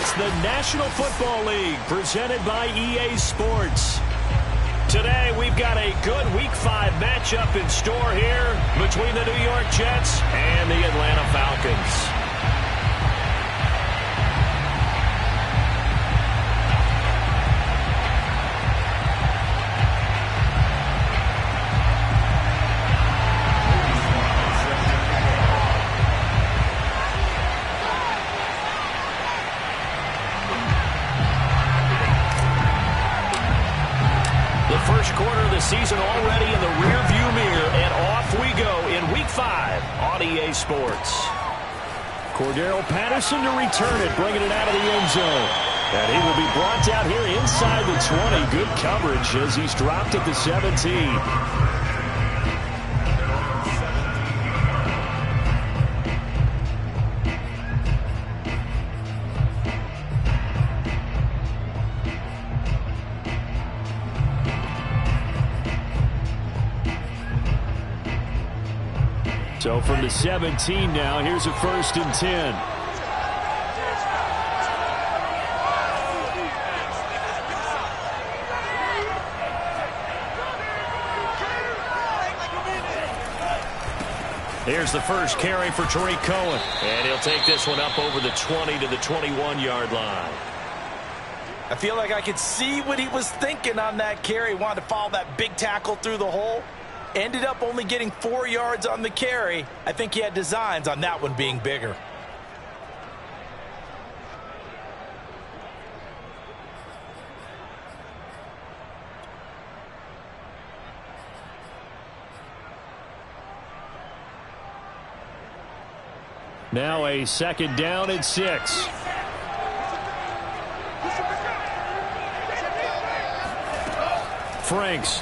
It's the National Football League presented by EA Sports. Today we've got a good Week 5 matchup in store here between the New York Jets and the Atlanta Falcons. First quarter of the season already in the rearview mirror, and off we go in Week 5 on EA Sports. Cordero Patterson to return it, bringing it out of the end zone. And he will be brought down here inside the 20. Good coverage as he's dropped at the 17. So from the 17 now, here's a 1st and 10. Here's the first carry for Tariq Cohen. And he'll take this one up over the 20 to the 21-yard line. I feel like I could see what he was thinking on that carry. Wanted to follow that big tackle through the hole. Ended up only getting 4 yards on the carry. I think he had designs on that one being bigger. Now a 2nd down and 6. Franks.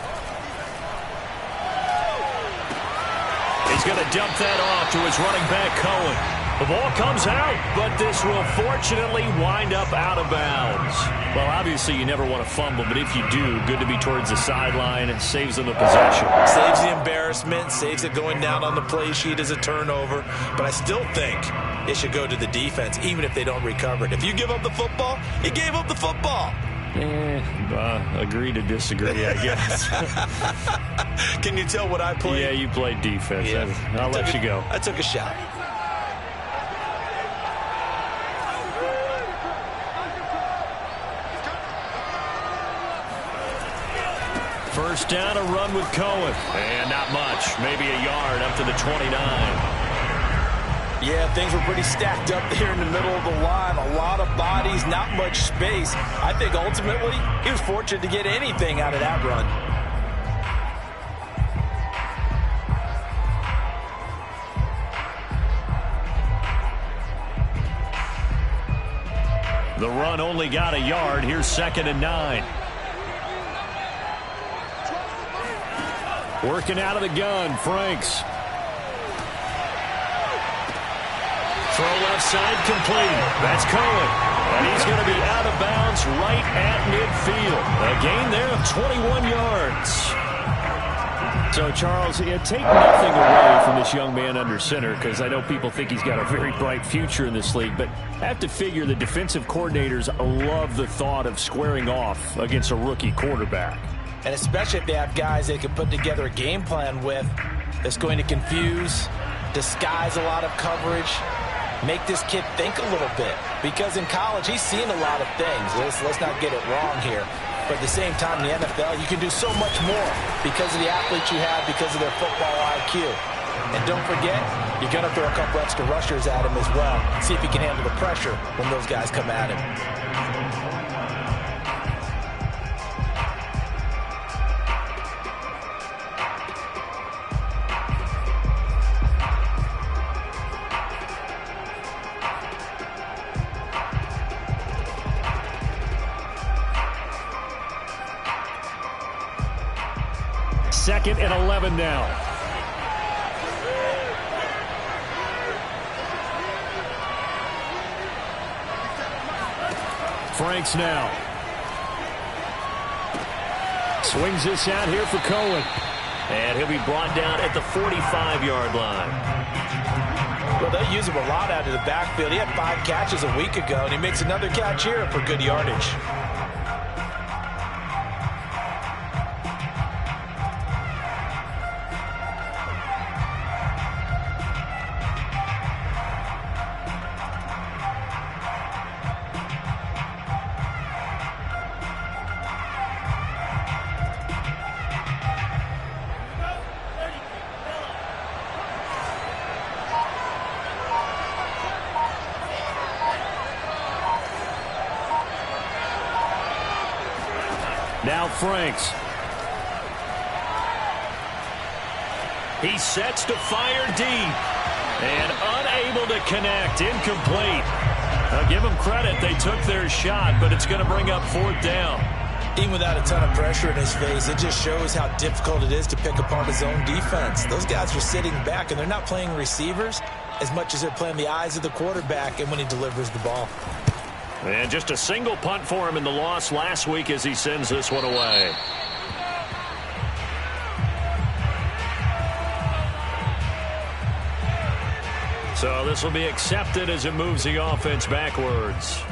He's going to dump that off to his running back, Cohen. The ball comes out, but this will fortunately wind up out of bounds. Well, obviously you never want to fumble, but if you do, good to be towards the sideline. It saves them the possession. Saves the embarrassment, saves it going down on the play sheet as a turnover. But I still think it should go to the defense, even if they don't recover it. If you give up the football, you gave up the football. Agree to disagree, I guess. Can you tell what I played? Yeah, you played defense. Yeah. I'll let you go. I took a shot. First down, a run with Cohen. And not much. Maybe a yard up to the 29. Yeah, things were pretty stacked up there in the middle of the line. A lot of bodies, not much space. I think ultimately he was fortunate to get anything out of that run. The run only got a yard. Here's 2nd and 9. Working out of the gun, Franks. Throw left side complete. That's Cohen. And he's going to be out of bounds right at midfield. A gain there of 21 yards. So, Charles, take nothing away from this young man under center, because I know people think he's got a very bright future in this league, but I have to figure the defensive coordinators love the thought of squaring off against a rookie quarterback. And especially if they have guys they can put together a game plan with that's going to confuse, disguise a lot of coverage, make this kid think a little bit. Because in college, he's seen a lot of things. Let's not get it wrong here. But at the same time, in the NFL, you can do so much more because of the athletes you have, because of their football IQ. And don't forget, you're going to throw a couple extra rushers at him as well. See if he can handle the pressure when those guys come at him. Second and 11 now. Franks now. Swings this out here for Cohen. And he'll be brought down at the 45-yard line. Well, they use him a lot out of the backfield. He had 5 catches a week ago, and he makes another catch here for good yardage. Now Franks. He sets to fire deep. And unable to connect. Incomplete. Now give them credit. They took their shot, but it's going to bring up 4th down. Even without a ton of pressure in his face, it just shows how difficult it is to pick apart his own defense. Those guys are sitting back, and they're not playing receivers as much as they're playing the eyes of the quarterback and when he delivers the ball. And just a single punt for him in the loss last week as he sends this one away. So this will be accepted as it moves the offense backwards.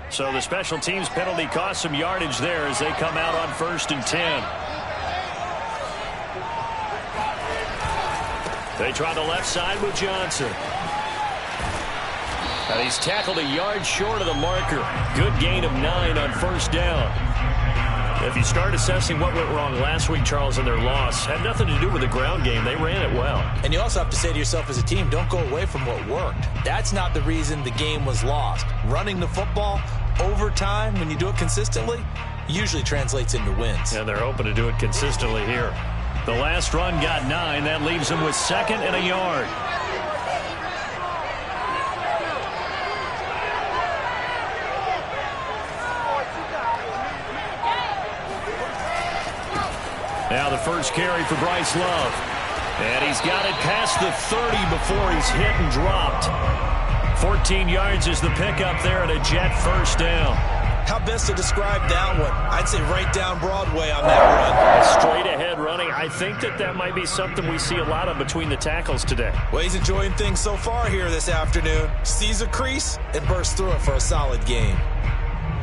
So the special teams penalty cost some yardage there as they come out on 1st and 10. They try the left side with Johnson. And he's tackled a yard short of the marker. Good gain of 9 on 1st down. If you start assessing what went wrong last week, Charles, in their loss, had nothing to do with the ground game. They ran it well. And you also have to say to yourself as a team, don't go away from what worked. That's not the reason the game was lost. Running the football over time, when you do it consistently, usually translates into wins. And they're hoping to do it consistently here. The last run got 9. That leaves them with 2nd and a yard. Now the first carry for Bryce Love. And he's got it past the 30 before he's hit and dropped. 14 yards is the pickup there and a jet 1st down. How best to describe that one? I'd say right down Broadway on that run. Straight ahead running. I think that might be something we see a lot of between the tackles today. Well, he's enjoying things so far here this afternoon. Sees a crease and bursts through it for a solid gain.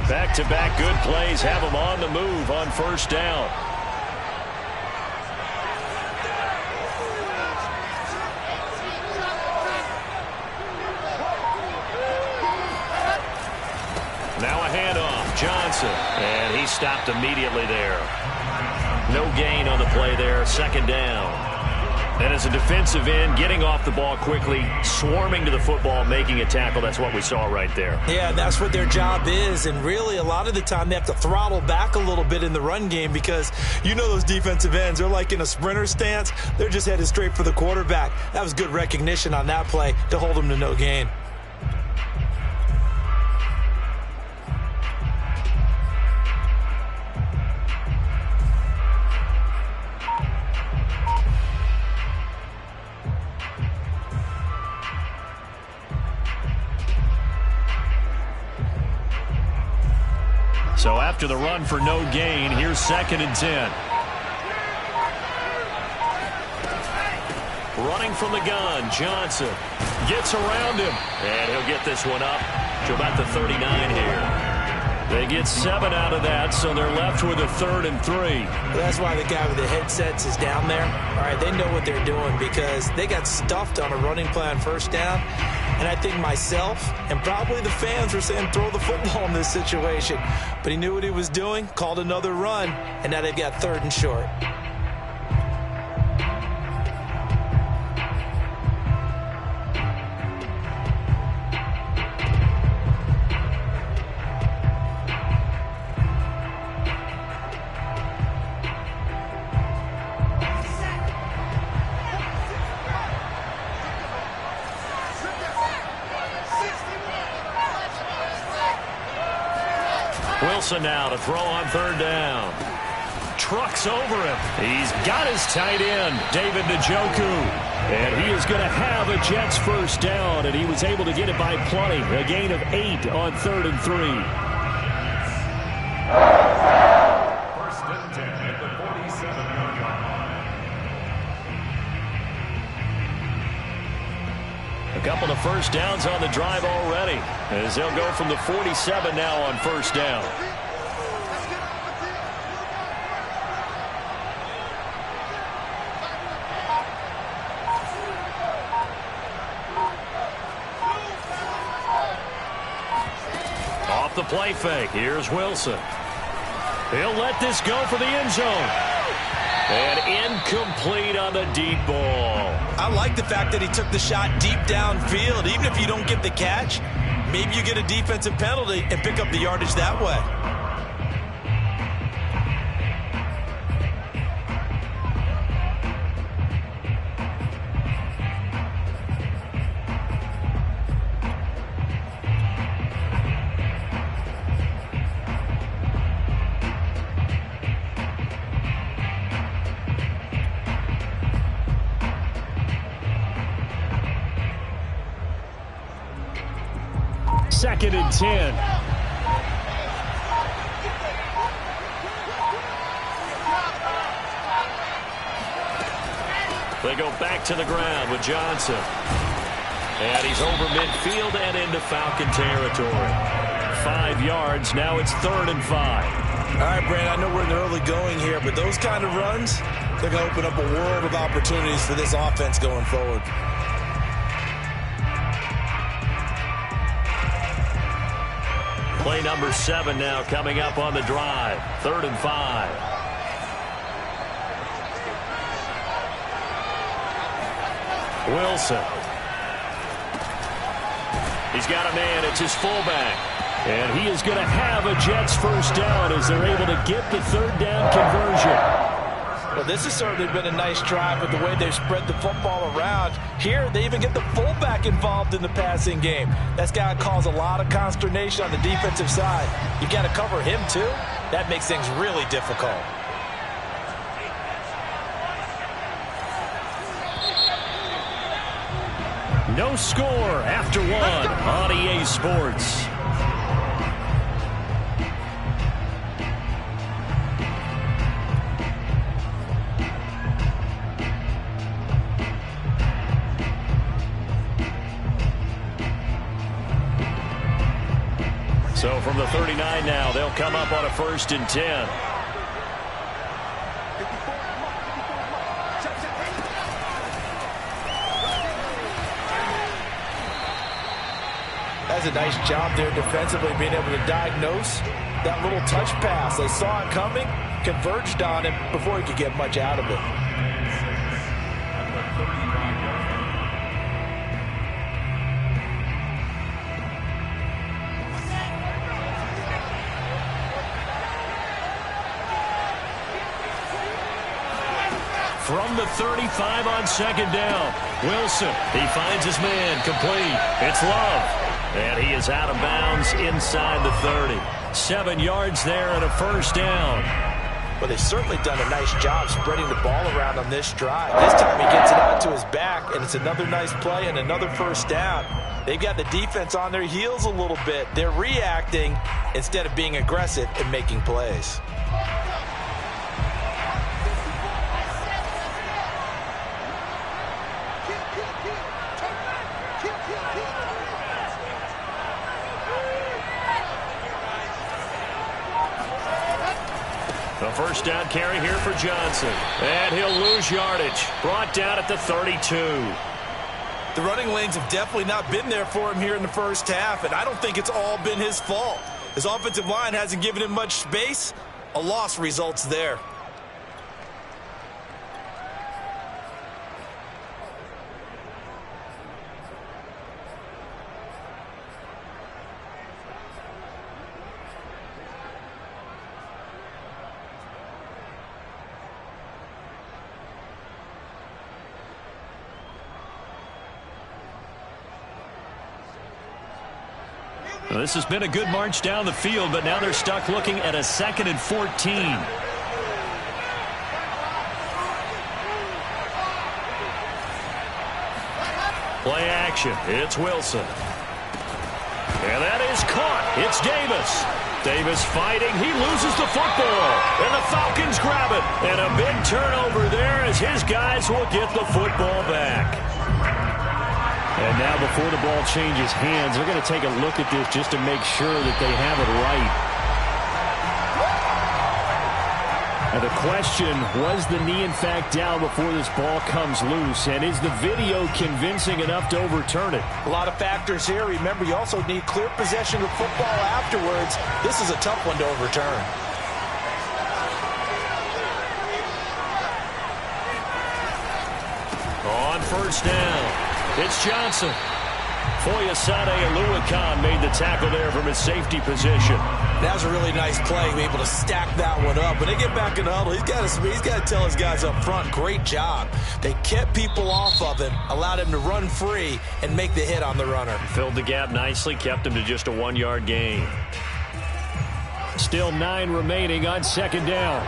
Back-to-back good plays have him on the move on 1st down. Now a handoff, Johnson, and he stopped immediately there. No gain on the play there, 2nd down. And as a defensive end, getting off the ball quickly, swarming to the football, making a tackle, that's what we saw right there. Yeah, that's what their job is, and really a lot of the time they have to throttle back a little bit in the run game because you know those defensive ends, they're like in a sprinter stance. They're just headed straight for the quarterback. That was good recognition on that play to hold them to no gain. So after the run for no gain, here's 2nd and 10. Running from the gun, Johnson gets around him, and he'll get this one up to about the 39 here. They get 7 out of that, so they're left with a 3rd and 3. Well, that's why the guy with the headsets is down there. All right, they know what they're doing because they got stuffed on a running play on 1st down. And I think myself and probably the fans were saying throw the football in this situation. But he knew what he was doing, called another run, and now they've got 3rd and short. Wilson now to throw on 3rd down. trucks over him. He's got his tight end, David Njoku. And he is going to have a Jets first down, and he was able to get it by plenty. A gain of 8 on 3rd and 3. First and 10 at the 47-yard line. A couple of first downs on the drive already, as they'll go from the 47 now on first down. Off the play fake, here's Wilson. He'll let this go for the end zone. And incomplete on the deep ball. I like the fact that he took the shot deep downfield. Even if you don't get the catch, maybe you get a defensive penalty and pick up the yardage that way. Second and 10. They go back to the ground with Johnson. And he's over midfield and into Falcon territory. 5 yards. Now it's 3rd and 5. All right, Brandon, I know we're in the early going here, but those kind of runs, they're going to open up a world of opportunities for this offense going forward. Play number 7 now coming up on the drive. 3rd and 5. Wilson. He's got a man. It's his fullback. And he is going to have a Jets first down as they're able to get the 3rd down conversion. Well, this has certainly been a nice drive with the way they've spread the football around. Here, they even get the fullback involved in the passing game. That's got to cause a lot of consternation on the defensive side. You've got to cover him, too. That makes things really difficult. No score after 1 on EA Sports. So from the 39 now, they'll come up on a 1st and 10. That's a nice job there defensively, being able to diagnose that little touch pass. They saw it coming, converged on him before he could get much out of it. From the 35 on 2nd down, Wilson, he finds his man, complete. It's Love, and he is out of bounds inside the 30. 7 yards there and a 1st down. Well, they've certainly done a nice job spreading the ball around on this drive. This time he gets it out to his back, and it's another nice play and another 1st down. They've got the defense on their heels a little bit. They're reacting instead of being aggressive and making plays. The 1st down carry here for Johnson. And he'll lose yardage. Brought down at the 32. The running lanes have definitely not been there for him here in the 1st half, and I don't think it's all been his fault. His offensive line hasn't given him much space. A loss results there. Well, this has been a good march down the field, but now they're stuck looking at a 2nd and 14. Play action. It's Wilson. And that is caught. It's Davis. Davis fighting. He loses the football. And the Falcons grab it. And a big turnover there as his guys will get the football back. And now before the ball changes hands, they're going to take a look at this just to make sure that they have it right. And the question, was the knee in fact down before this ball comes loose? And is the video convincing enough to overturn it? A lot of factors here. Remember, you also need clear possession of football afterwards. This is a tough one to overturn. On first down, it's Johnson. Foyesade Aluakan made the tackle there from his safety position. That was a really nice play, able to stack that one up. When they get back in the huddle, he's got to tell his guys up front, great job. They kept people off of him, allowed him to run free, and make the hit on the runner. Filled the gap nicely, kept him to just a 1-yard gain. Still 9 remaining on second down.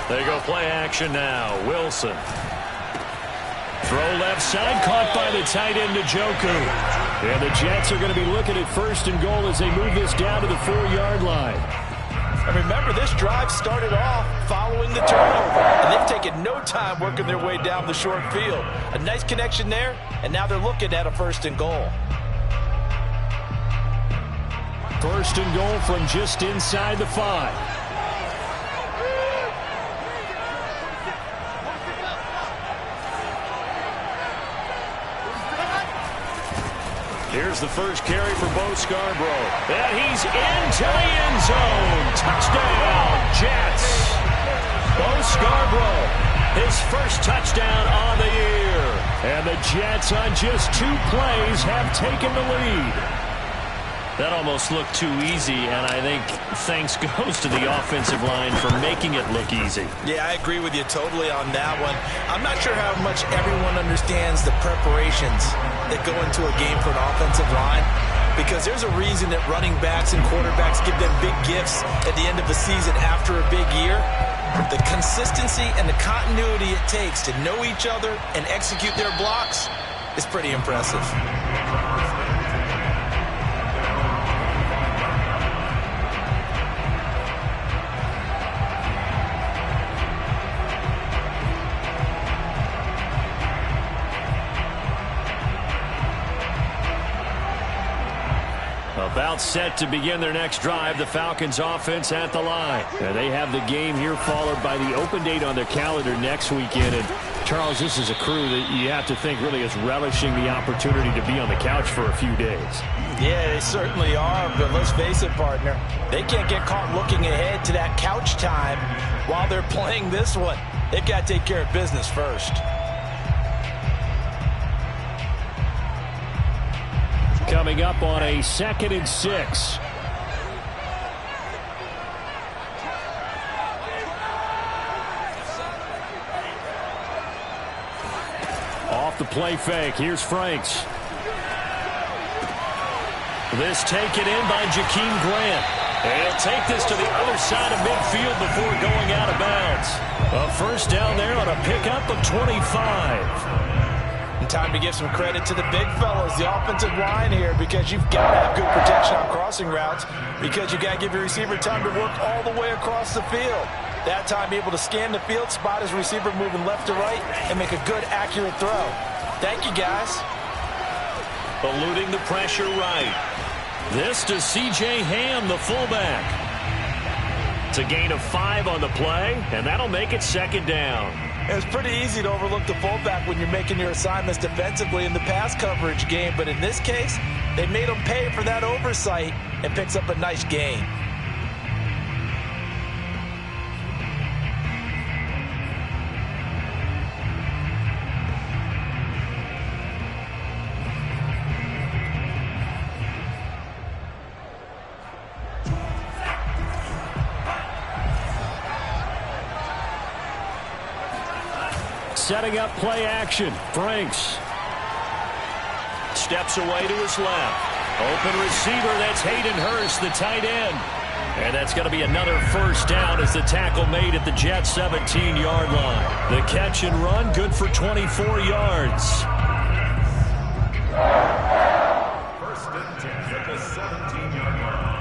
They go play action now. Wilson. Throw left side, caught by the tight end Njoku. And the Jets are going to be looking at first and goal as they move this down to the 4-yard line. And remember, this drive started off following the turnover. And they've taken no time working their way down the short field. A nice connection there, and now they're looking at a first and goal. First and goal from just inside the 5. Here's the first carry for Bo Scarborough. And he's into the end zone. Touchdown, Jets. Bo Scarborough, his first touchdown on the year. And the Jets on just 2 plays have taken the lead. That almost looked too easy, and I think thanks goes to the offensive line for making it look easy. Yeah, I agree with you totally on that one. I'm not sure how much everyone understands the preparations that go into a game for an offensive line, because there's a reason that running backs and quarterbacks give them big gifts at the end of the season after a big year. The consistency and the continuity it takes to know each other and execute their blocks is pretty impressive. About set to begin their next drive, the Falcons offense at the line. And they have the game here followed by the open date on their calendar next weekend. And Charles, this is a crew that you have to think really is relishing the opportunity to be on the couch for a few days. Yeah, they certainly are, but let's face it, partner. They can't get caught looking ahead to that couch time while they're playing this one. They've got to take care of business first. Coming up on a 2nd and 6. Off the play fake. Here's Franks. This taken in by Jakeem Grant. And he'll take this to the other side of midfield before going out of bounds. A first down there on a pickup of 25. Time to give some credit to the big fellas, the offensive line here, because you've got to have good protection on crossing routes, because you've got to give your receiver time to work all the way across the field. That time able to scan the field, spot his receiver moving left to right, and make a good, accurate throw. Thank you, guys. Eluding the pressure right. This to C.J. Ham, the fullback. It's a gain of 5 on the play, and that'll make it 2nd down. It's pretty easy to overlook the fullback when you're making your assignments defensively in the pass coverage game, but in this case, they made him pay for that oversight and picks up a nice gain. Setting up play action. Franks steps away to his left. Open receiver, that's Hayden Hurst, the tight end. And that's going to be another first down as the tackle made at the Jets' 17-yard line. The catch and run, good for 24 yards. First and 10 at the 17-yard line.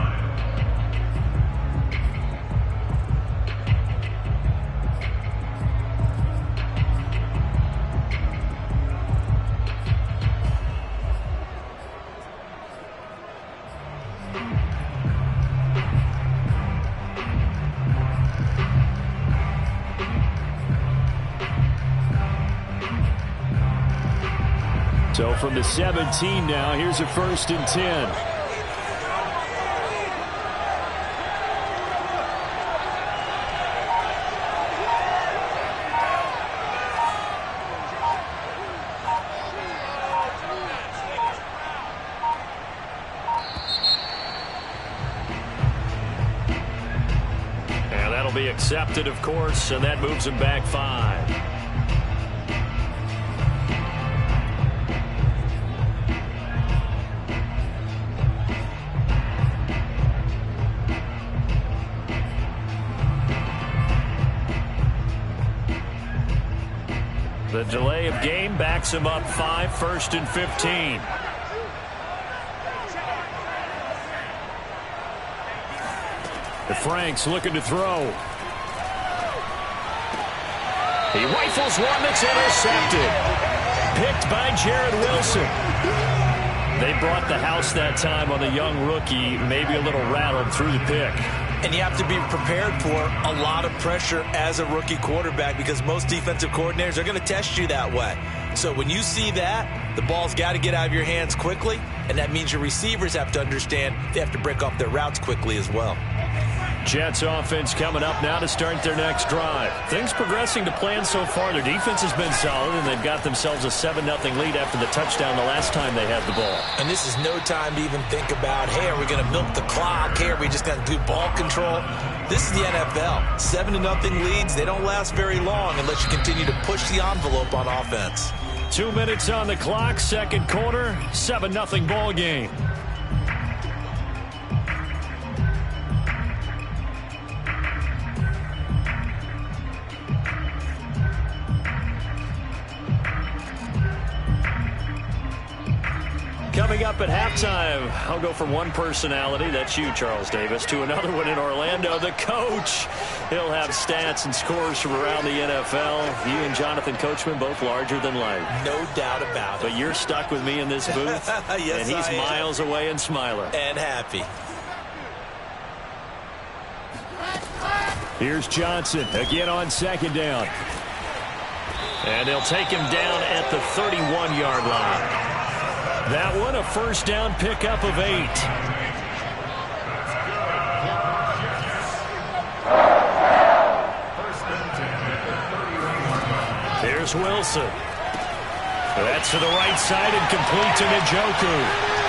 So from the 17 now, here's a first and 10. And that'll be accepted, of course, and that moves him back 5. The delay of game backs him up 5, first and 15. The Franks looking to throw. He rifles one that's intercepted. Picked by Jared Wilson. They brought the house that time on the young rookie, maybe a little rattled through the pick. And you have to be prepared for a lot of pressure as a rookie quarterback because most defensive coordinators are going to test you that way. So when you see that, the ball's got to get out of your hands quickly, and that means your receivers have to understand they have to break off their routes quickly as well. Jets offense coming up now to start their next drive. Things progressing to plan so far. Their defense has been solid, and they've got themselves a 7-0 lead after the touchdown the last time they had the ball. And this is no time to even think about, hey, are we going to milk the clock? Hey, are we just going to do ball control? This is the NFL. 7-0 leads, they don't last very long unless you continue to push the envelope on offense. 2 minutes on the clock, second quarter, 7-0 ball game. Coming up at halftime, I'll go from one personality, that's you, Charles Davis, to another one in Orlando, the coach. He'll have stats and scores from around the NFL. You and Jonathan Coachman, both larger than life. No doubt about it. But you're stuck with me in this booth, yes, and he's miles away and smiling. And happy. Here's Johnson, again on second down. And they'll take him down at the 31-yard line. That one, a first down pickup of 8. Here's Wilson. That's to the right side and complete to Njoku.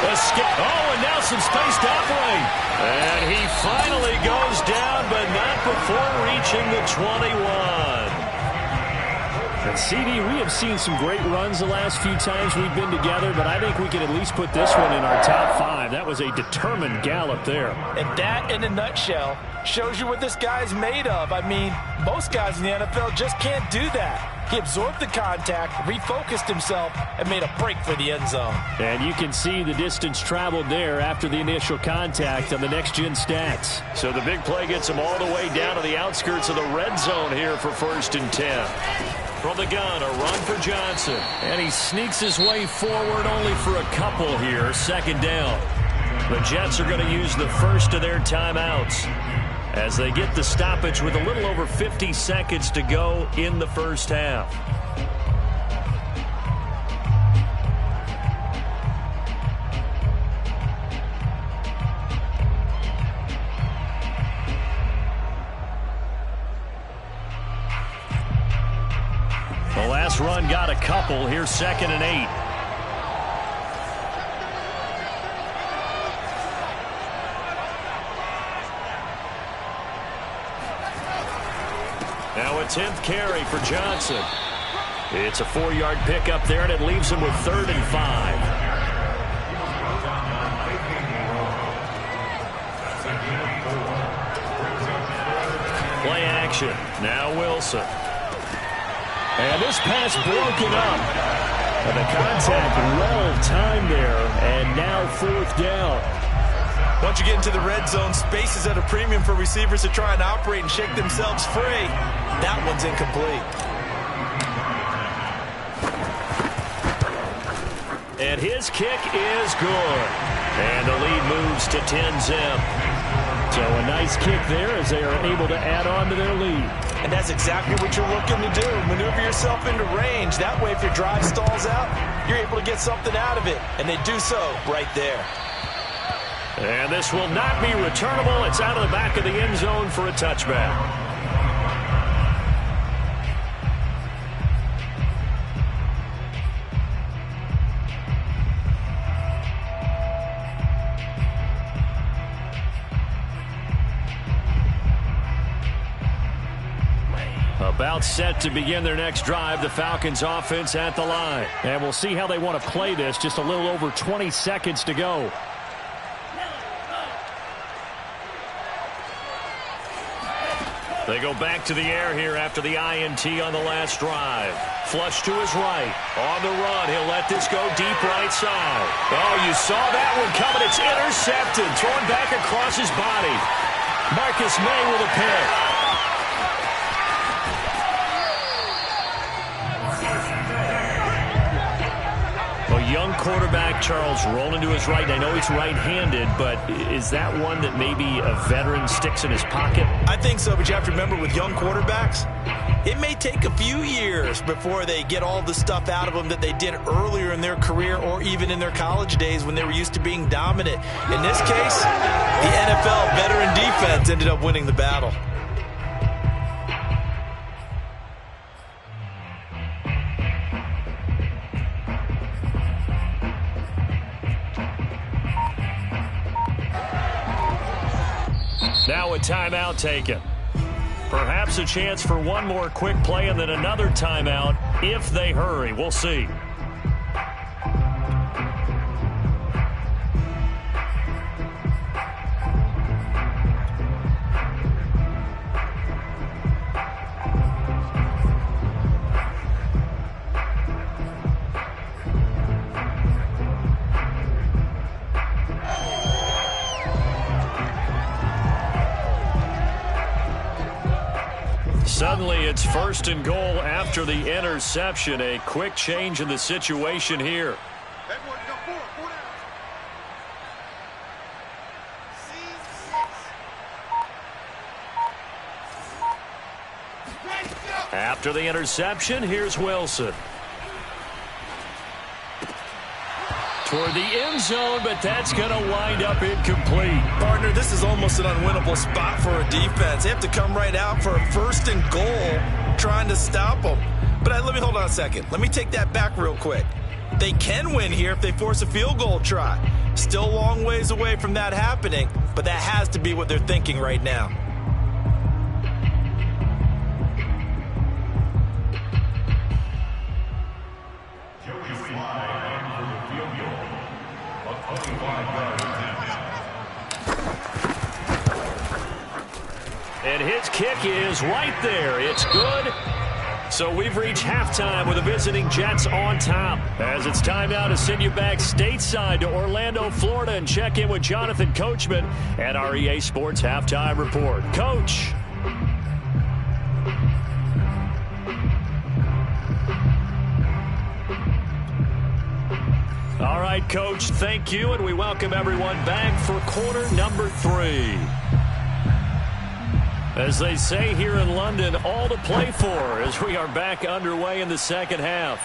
And now some space to operate. And he finally goes down, but not before reaching the 21. And CD, we have seen some great runs the last few times we've been together, but I think we can at least put this one in our top 5. That was a determined gallop there. And that, in a nutshell, shows you what this guy's made of. I mean, most guys in the NFL just can't do that. He absorbed the contact, refocused himself, and made a break for the end zone. And you can see the distance traveled there after the initial contact on the next-gen stats. So the big play gets him all the way down to the outskirts of the red zone here for first and 10. From the gun, a run for Johnson. And he sneaks his way forward only for a couple here, second down. The Jets are going to use the first of their timeouts as they get the stoppage with a little over 50 seconds to go in the first half. The last run got a couple. Here's second and 8. Now a 10th carry for Johnson. It's a 4-yard pickup there, and it leaves him with 3rd and 5. motion. Now Wilson. And this pass broken up. And the contact well timed there. And now 4th down. Once you get into the red zone, space is at a premium for receivers to try and operate and shake themselves free. That one's incomplete. And his kick is good. And the lead moves to 10-zip. So a nice kick there as they are able to add on to their lead. And that's exactly what you're looking to do. Maneuver yourself into range. That way, if your drive stalls out, you're able to get something out of it. And they do so right there. And this will not be returnable. It's out of the back of the end zone for a touchback. About set to begin their next drive, the Falcons offense at the line. And we'll see how they want to play this. Just a little over 20 seconds to go. They go back to the air here after the INT on the last drive. Flush to his right. On the run, he'll let this go deep right side. Oh, you saw that one coming. It's intercepted. Thrown back across his body. Marcus May with a pick. Young quarterback, Charles, rolling to his right. I know he's right-handed, but is that one that maybe a veteran sticks in his pocket? I think so, but you have to remember with young quarterbacks, it may take a few years before they get all the stuff out of them that they did earlier in their career or even in their college days when they were used to being dominant. In this case, the NFL veteran defense ended up winning the battle. Now a timeout taken. Perhaps a chance for one more quick play and then another timeout if they hurry. We'll see. Suddenly, it's 1st and goal after the interception. A quick change in the situation here. After the interception, here's Wilson. Toward the end zone, but that's going to wind up incomplete. Partner, this is almost an unwinnable spot for a defense. They have to come right out for a 1st and goal trying to stop them. But let me hold on a second. Let me take that back real quick. They can win here if they force a field goal try. Still a long ways away from that happening, but that has to be what they're thinking right now. And his kick is right there. It's good. So we've reached halftime with the visiting Jets on top. As it's time now to send you back stateside to Orlando, Florida, and check in with Jonathan Coachman at our EA Sports Halftime Report. Coach. All right, Coach, thank you, and we welcome everyone back for quarter number 3. As they say here in London, all to play for as we are back underway in the second half.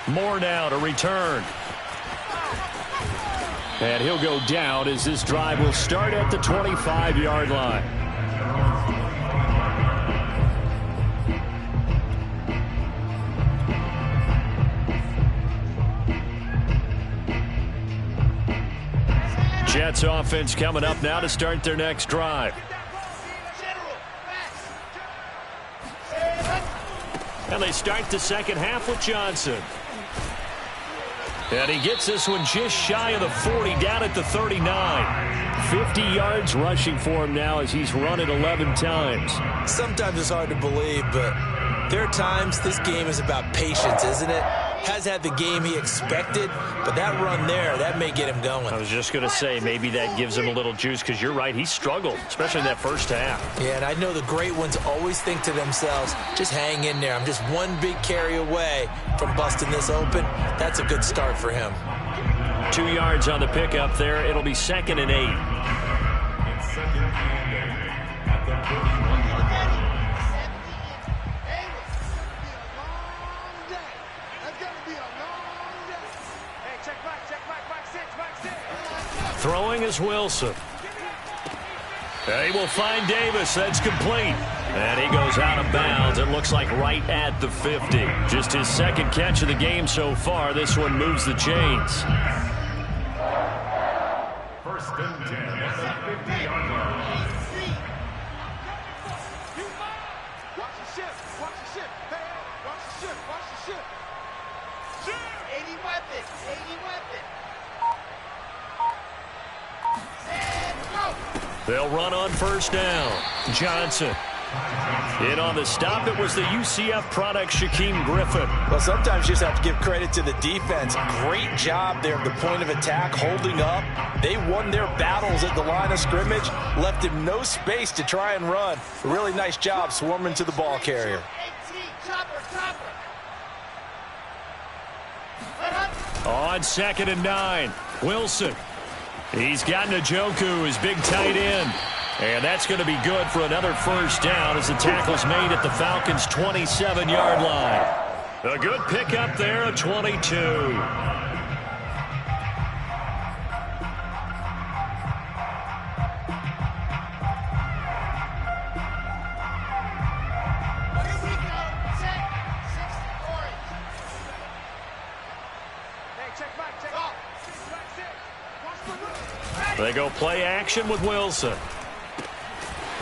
Moore now to return. And he'll go down as this drive will start at the 25-yard line. Jets offense coming up now to start their next drive. And they start the second half with Johnson. And he gets this one just shy of the 40, down at the 39. 50 yards rushing for him now as he's run it 11 times. Sometimes it's hard to believe, but there are times this game is about patience, isn't it? Has had the game he expected, but that run there, that may get him going. I was just going to say, maybe that gives him a little juice, because you're right, he struggled, especially in that first half. Yeah, and I know the great ones always think to themselves, just hang in there. I'm just one big carry away from busting this open. That's a good start for him. 2 yards on the pickup there. It'll be 2nd and 8. It's second and 8 at the 41-yard line. Throwing is Wilson. He will find Davis. That's complete. And he goes out of bounds. It looks like right at the 50. Just his second catch of the game so far. This one moves the chains. First and 10 at the 50-yard line. Watch the ship. Watch the ship. Hey, watch the ship. Watch the ship. 80 weapons. 80 weapons. They'll run on first down. Johnson. In on the stop, it was the UCF product, Shaquem Griffin. Well, sometimes you just have to give credit to the defense. Great job there at the point of attack, holding up. They won their battles at the line of scrimmage, left him no space to try and run. A really nice job swarming to the ball carrier. On 2nd and 9, Wilson. He's got Njoku, his big tight end. And that's going to be good for another first down as the tackle's made at the Falcons' 27-yard line. A good pickup there, a 22. They go play action with Wilson.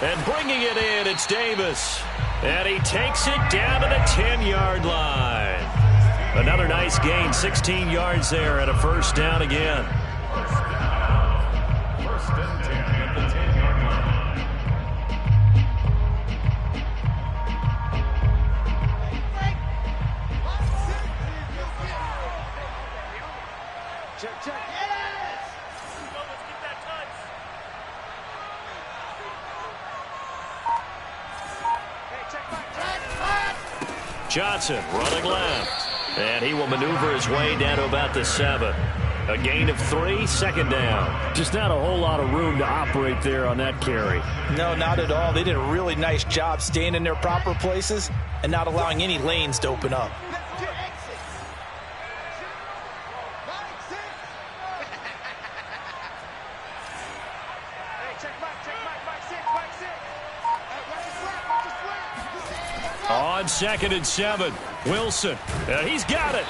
And bringing it in, it's Davis. And he takes it down to the 10-yard line. Another nice gain, 16 yards there, and a first down again. First and 10 at the 10-yard line. Check, check. Johnson running left. And he will maneuver his way down to about the 7. A gain of 3, 2nd down. Just not a whole lot of room to operate there on that carry. No, not at all. They did a really nice job staying in their proper places and not allowing any lanes to open up. On 2nd and 7, Wilson. He's got it.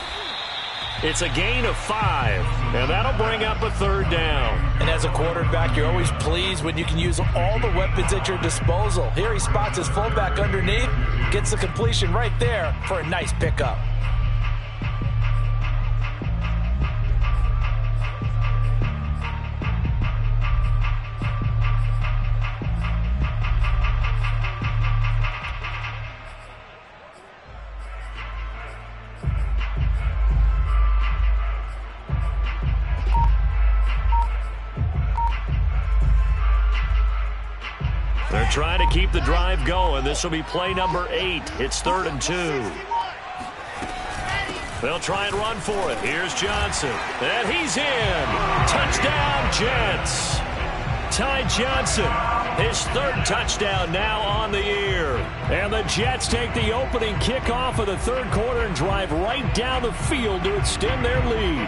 It's a gain of 5, and that'll bring up a 3rd down. And as a quarterback, you're always pleased when you can use all the weapons at your disposal. Here he spots his fullback underneath, gets the completion right there for a nice pickup. They're trying to keep the drive going. This will be play number 8. It's 3rd and 2. They'll try and run for it. Here's Johnson. And he's in. Touchdown, Jets. Ty Johnson, his 3rd touchdown now on the year. And the Jets take the opening kickoff of the 3rd quarter and drive right down the field to extend their lead.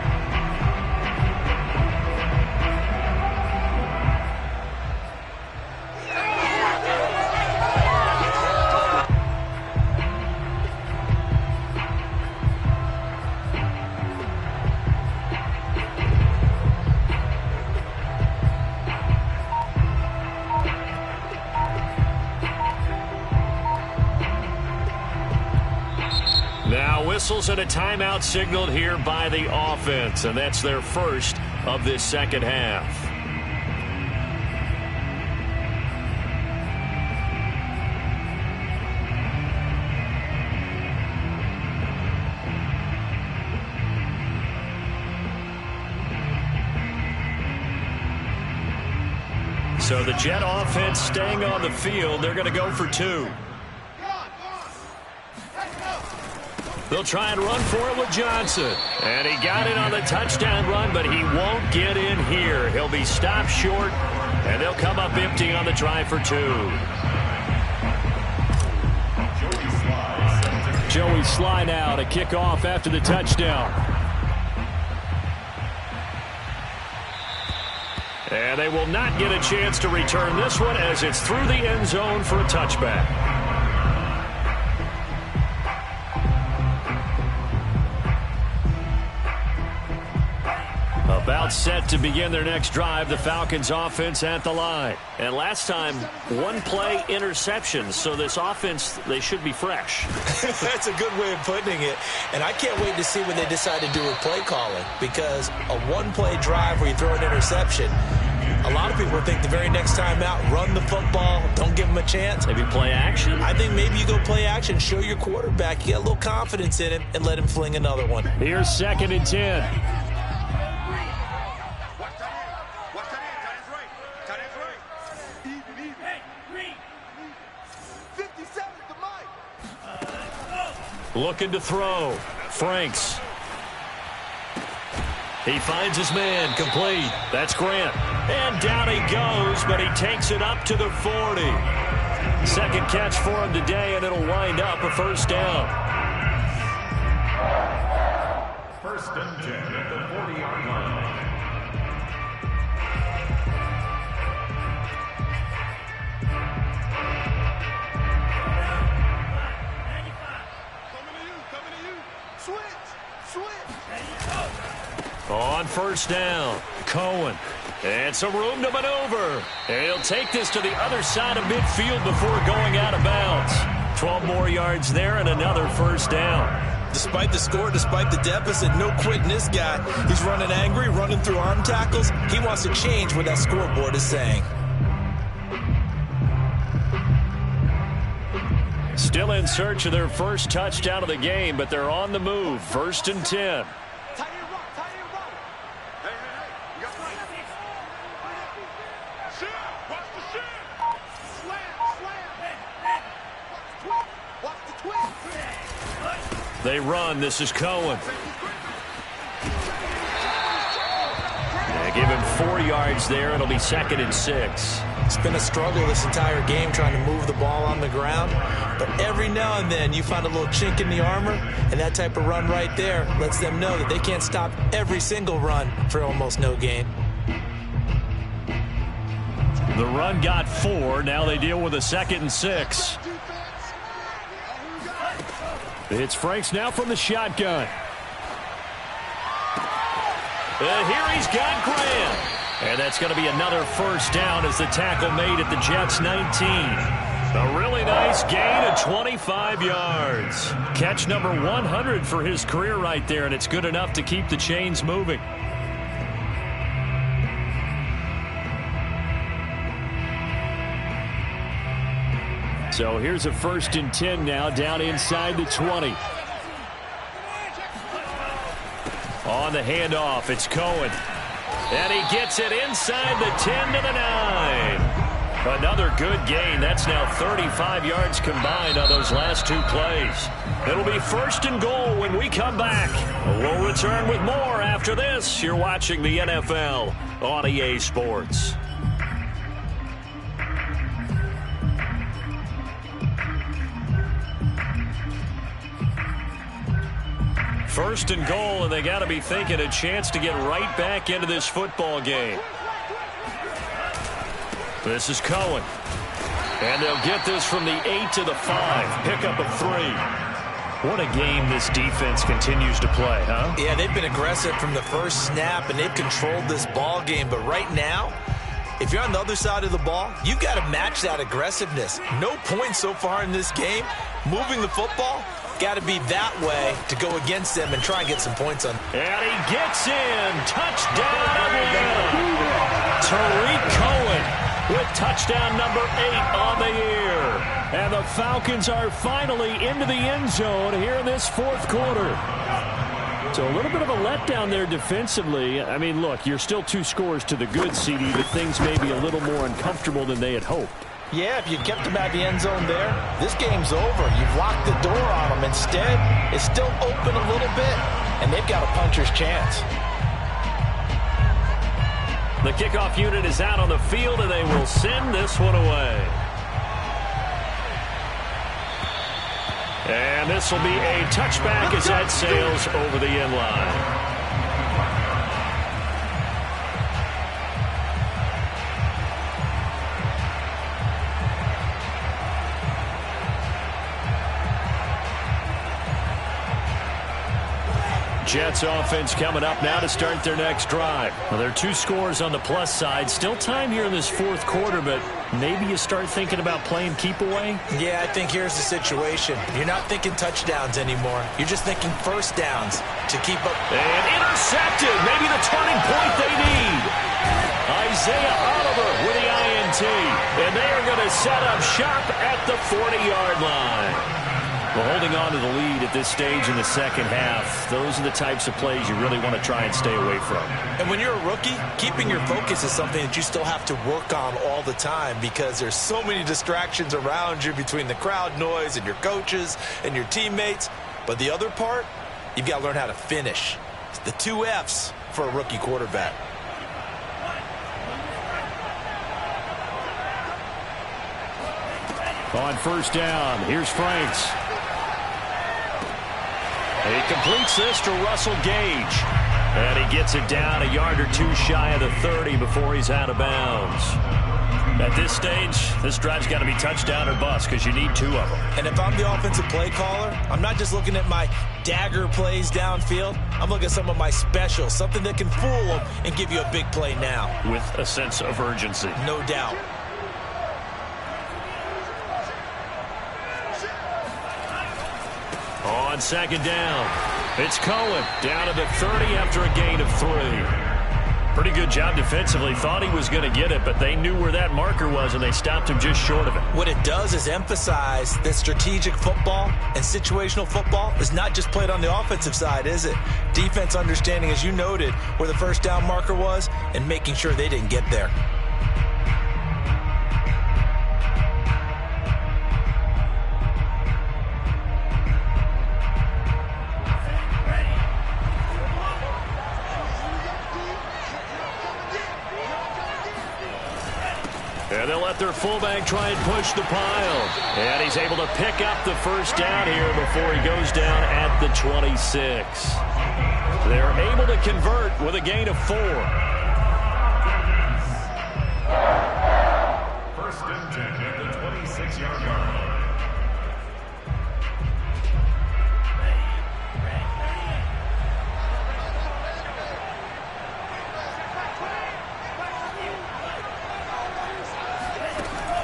Now whistles and a timeout signaled here by the offense, and that's their first of this second half. So the Jet offense staying on the field. They're going to go for 2. They'll try and run for it with Johnson. And he got it on the touchdown run, but he won't get in here. He'll be stopped short, and they'll come up empty on the drive for 2. Joey Sly now to kick off after the touchdown. And they will not get a chance to return this one as it's through the end zone for a touchback. About set to begin their next drive, the Falcons offense at the line. And last time, one play interception, so this offense, they should be fresh. That's a good way of putting it. And I can't wait to see what they decide to do with play calling, because a one-play drive where you throw an interception, a lot of people think the very next time out, run the football, don't give them a chance. Maybe play action? I think maybe you go play action, show your quarterback, you got a little confidence in him, and let him fling another one. Here's 2nd and 10. Looking to throw. Franks. He finds his man. Complete. That's Grant. And down he goes, but he takes it up to the 40. Second catch for him today, and it'll wind up a first down. 1st and 10 at the 40-yard line. On first down, Cohen. And some room to maneuver. And he'll take this to the other side of midfield before going out of bounds. 12 more yards there and another first down. Despite the score, despite the deficit, no quitting this guy. He's running angry, running through arm tackles. He wants to change what that scoreboard is saying. Still in search of their first touchdown of the game, but they're on the move. 1st and 10. They run. This is Cohen. They give him 4 yards there. It'll be 2nd and 6. It's been a struggle this entire game trying to move the ball on the ground. But every now and then you find a little chink in the armor, and that type of run right there lets them know that they can't stop every single run for almost no gain. The run got 4. Now they deal with a 2nd and 6. It's Franks now from the shotgun. Here he's got Graham. And that's going to be another first down as the tackle made at the Jets' 19. A really nice gain of 25 yards. Catch number 100 for his career right there, and it's good enough to keep the chains moving. So here's a 1st and 10 now, down inside the 20. On the handoff, it's Cohen. And he gets it inside the 10 to the 9. Another good gain. That's now 35 yards combined on those last 2 plays. It'll be 1st and goal when we come back. We'll return with more after this. You're watching the NFL on EA Sports. First and goal, and they got to be thinking a chance to get right back into this football game. This is Cohen. And they'll get this from the 8 to the 5. Pick up of 3. What a game this defense continues to play, huh? Yeah, they've been aggressive from the first snap, and they've controlled this ball game. But right now, if you're on the other side of the ball, you've got to match that aggressiveness. No points so far in this game. Moving the football, got to be that way to go against them and try and get some points on. And he gets in. Touchdown, Atlanta. Tariq Cohen with touchdown number 8 on the year. And the Falcons are finally into the end zone here in this 4th quarter. So a little bit of a letdown there defensively. I mean, look, you're still 2 scores to the good, CD, but things may be a little more uncomfortable than they had hoped. Yeah, if you kept them at the end zone there, this game's over. You've locked the door on them. Instead, it's still open a little bit, and they've got a puncher's chance. The kickoff unit is out on the field, and they will send this one away. And this will be a touchback as that sails over the end line. Jets offense coming up now to start their next drive. Well, there are 2 scores on the plus side. Still time here in this 4th quarter, but maybe you start thinking about playing keep away? Yeah, I think here's the situation. You're not thinking touchdowns anymore. You're just thinking first downs to keep up. And intercepted. Maybe the turning point they need. Isaiah Oliver with the INT. And they are going to set up shop at the 40-yard line. Well, holding on to the lead at this stage in the second half, those are the types of plays you really want to try and stay away from. And when you're a rookie, keeping your focus is something that you still have to work on all the time because there's so many distractions around you between the crowd noise and your coaches and your teammates. But the other part, you've got to learn how to finish. It's the 2 F's for a rookie quarterback. On first down, here's Franks. He completes this to Russell Gage. And he gets it down a yard or 2 shy of the 30 before he's out of bounds. At this stage, this drive's got to be touchdown or bust because you need 2 of them. And if I'm the offensive play caller, I'm not just looking at my dagger plays downfield. I'm looking at some of my specials, something that can fool them and give you a big play now. With a sense of urgency. No doubt. On second down, it's Cohen down to the 30 after a gain of 3. Pretty good job defensively. Thought he was going to get it, but they knew where that marker was, and they stopped him just short of it. What it does is emphasize that strategic football and situational football is not just played on the offensive side, is it? Defense understanding, as you noted, where the first down marker was and making sure they didn't get there. And they'll let their fullback try and push the pile. And he's able to pick up the first down here before he goes down at the 26. They're able to convert with a gain of 4. First and 10 at the 26-yard line.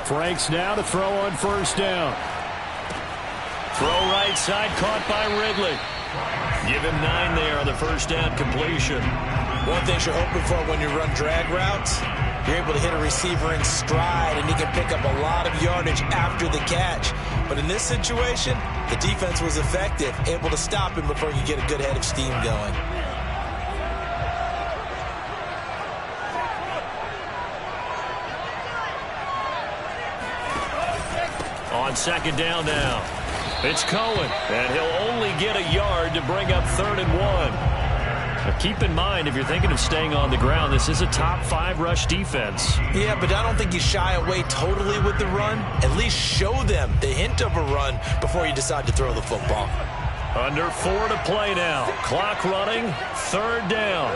Franks now to throw on first down. Throw right side, caught by Ridley. Give him 9 there on the first down completion. One thing you're hoping for when you run drag routes, you're able to hit a receiver in stride, and he can pick up a lot of yardage after the catch. But in this situation, the defense was effective, able to stop him before you get a good head of steam going. On second down now, it's Cohen, and he'll only get a yard to bring up 3rd and 1. Now keep in mind, if you're thinking of staying on the ground, this is a top 5 rush defense. Yeah, but I don't think you shy away totally with the run. At least show them the hint of a run before you decide to throw the football. Under 4 to play now. Clock running, 3rd down.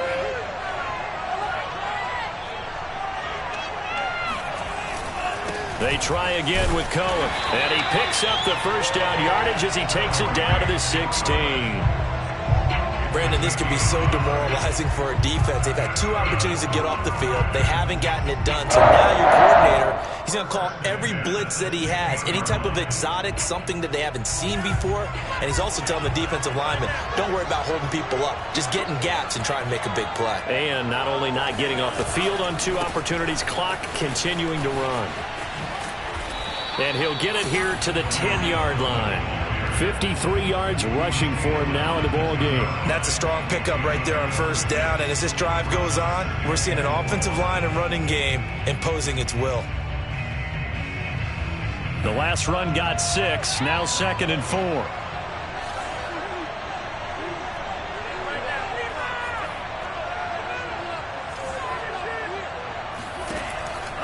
They try again with Cohen, and he picks up the first down yardage as he takes it down to the 16. Brandon, this can be so demoralizing for a defense. They've had 2 opportunities to get off the field. They haven't gotten it done. So now your coordinator, he's going to call every blitz that he has, any type of exotic, something that they haven't seen before. And he's also telling the defensive lineman, don't worry about holding people up. Just get in gaps and try and make a big play. And not only not getting off the field on 2 opportunities, clock continuing to run. And he'll get it here to the 10-yard line. 53 yards rushing for him now in the ball game. That's a strong pickup right there on first down. And as this drive goes on, we're seeing an offensive line and running game imposing its will. The last run got 6. Now 2nd and 4.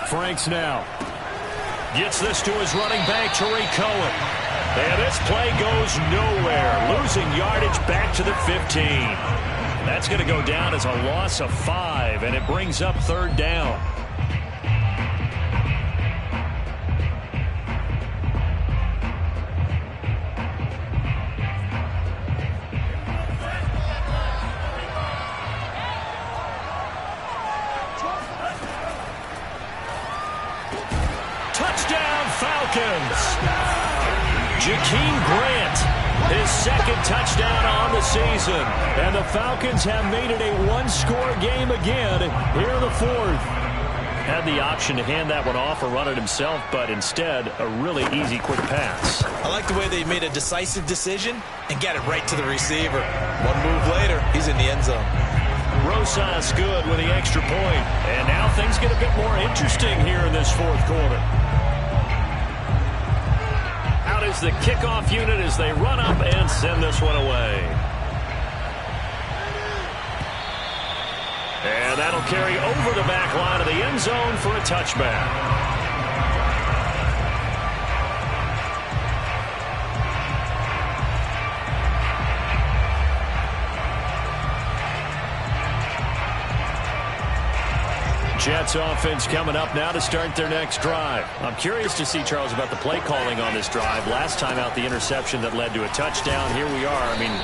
Franks now gets this to his running back, Tariq Cohen. And this play goes nowhere. Losing yardage back to the 15. That's going to go down as a loss of 5, and it brings up 3rd down. Touchdown, Falcons. Jakeem Grant, his 2nd touchdown on the season. And the Falcons have made it a 1-score game again here in the 4th. Had the option to hand that one off or run it himself, but instead, a really easy, quick pass. I like the way they made a decisive decision and got it right to the receiver. One move later, he's in the end zone. Rosas good with the extra point. And now things get a bit more interesting here in this 4th quarter. Out is the kickoff unit as they run up and send this one away. And that'll carry over the back line of the end zone for a touchback. Jets offense coming up now to start their next drive. I'm curious to see, Charles, about the play calling on this drive. Last time out, the interception that led to a touchdown. Here we are. I mean,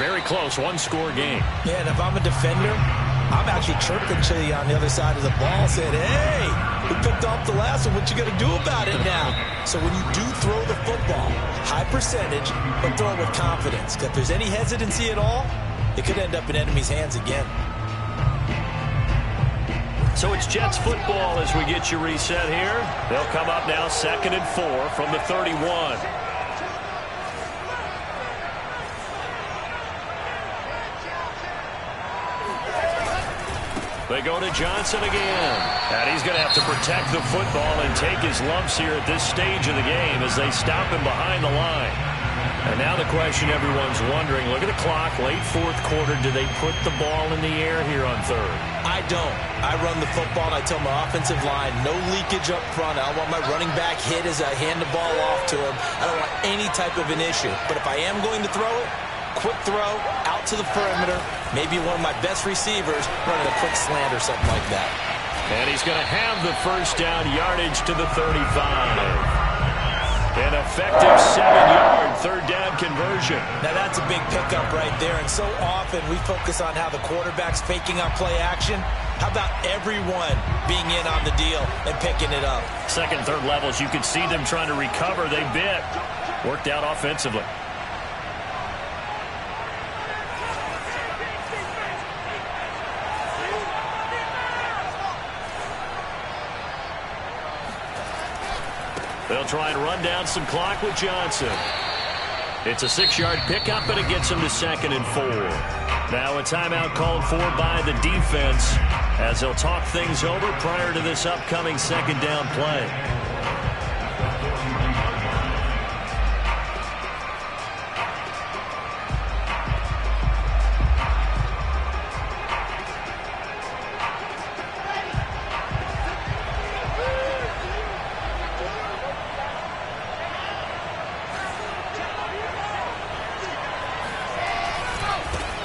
very close, 1-score game. Yeah, and if I'm a defender, I'm actually chirping to you on the other side of the ball, saying, hey, we picked off the last one. What you going to do about it now? So when you do throw the football, high percentage, but throw it with confidence. If there's any hesitancy at all, it could end up in enemy's hands again. So it's Jets football as we get you reset here. They'll come up now 2nd and 4 from the 31. They go to Johnson again. And he's going to have to protect the football and take his lumps here at this stage of the game as they stop him behind the line. And now the question everyone's wondering, look at the clock, late 4th quarter, do they put the ball in the air here on 3rd? I don't. I run the football and I tell my offensive line, no leakage up front. I don't want my running back hit as I hand the ball off to him. I don't want any type of an issue. But if I am going to throw it, quick throw, out to the perimeter, maybe one of my best receivers running a quick slant or something like that. And he's going to have the 1st down yardage to the 35. An effective 7-yard 3rd down conversion. Now that's a big pickup right there. And so often we focus on how the quarterback's faking out play action. How about everyone being in on the deal and picking it up? 2nd, 3rd levels, you could see them trying to recover. They bit. Worked out offensively. They'll try and run down some clock with Johnson. It's a 6-yard pickup, and it gets him to 2nd and 4. Now a timeout called for by the defense as they'll talk things over prior to this upcoming 2nd down play.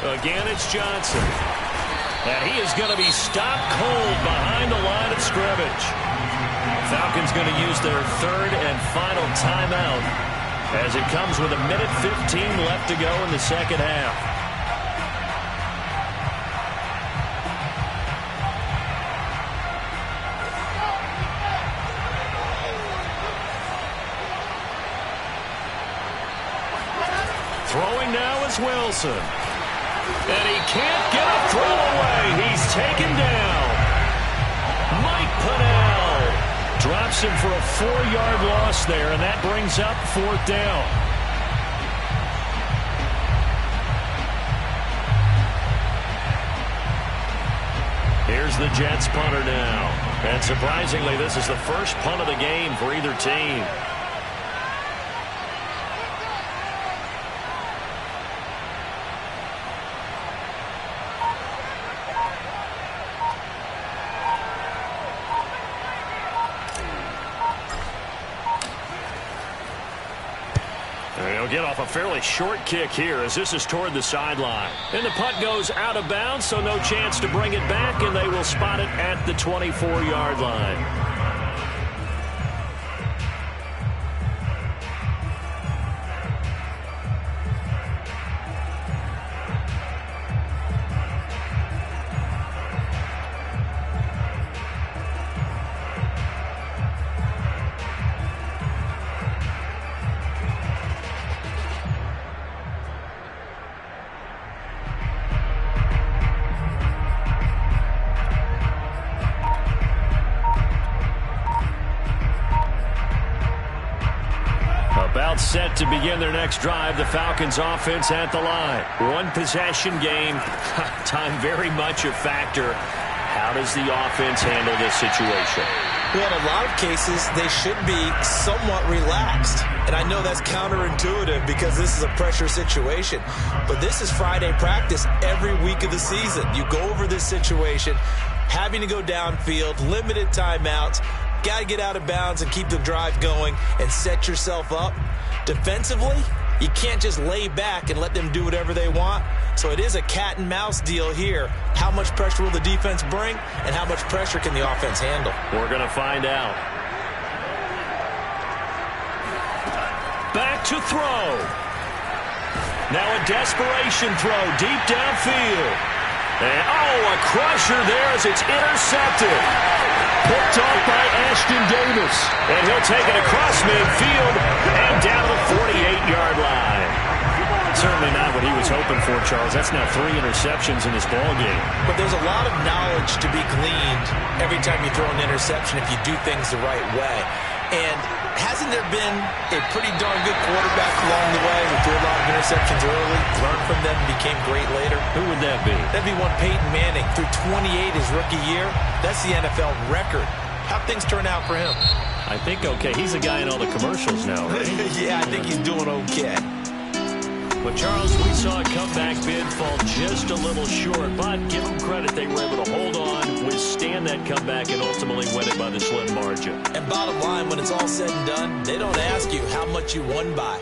Again, it's Johnson. And he is going to be stopped cold behind the line of scrimmage. Falcons going to use their 3rd and final timeout as it comes with 1:15 left to go in the 2nd half. Throwing now is Wilson. And he can't get a throw away. He's taken down. Mike Pennell drops him for a 4-yard loss there, and that brings up 4th down. is the Jets punter now. And surprisingly, this is the first punt of the game for either team. He'll get off a fairly short kick here as this is toward the sideline. And the punt goes out of bounds, so no chance to bring it back, and they will spot it at the 24-yard line. About set to begin their next drive. The Falcons offense at the line. One possession game. Time very much a factor. How does the offense handle this situation? Well, in a lot of cases, they should be somewhat relaxed. And I know that's counterintuitive because this is a pressure situation. But this is Friday practice every week of the season. You go over this situation, having to go downfield, limited timeouts. Got to get out of bounds and keep the drive going and set yourself up. Defensively, you can't just lay back and let them do whatever they want. So it is a cat and mouse deal here. How much pressure will the defense bring and how much pressure can the offense handle? We're going to find out. Back to throw. Now a desperation throw deep downfield. And, a crusher there as it's intercepted. Picked off by Ashton Davis. And he'll take it across midfield and down to the 48-yard line. Certainly not what he was hoping for, Charles. That's now 3 interceptions in this ballgame. But there's a lot of knowledge to be gleaned every time you throw an interception if you do things the right way. And hasn't there been a pretty darn good quarterback along the way who threw a lot of interceptions early, learned from them, and became great later? Who would that be? That'd be one Peyton Manning. Threw 28 his rookie year. That's the NFL record. How'd things turn out for him? I think okay. He's the guy in all the commercials now, right? Yeah, I think he's doing okay. But, Charles, we saw a comeback bid fall just a little short, but give them credit. They were able to hold on, withstand that comeback, and ultimately win it by the slim margin. And bottom line, when it's all said and done, they don't ask you how much you won by.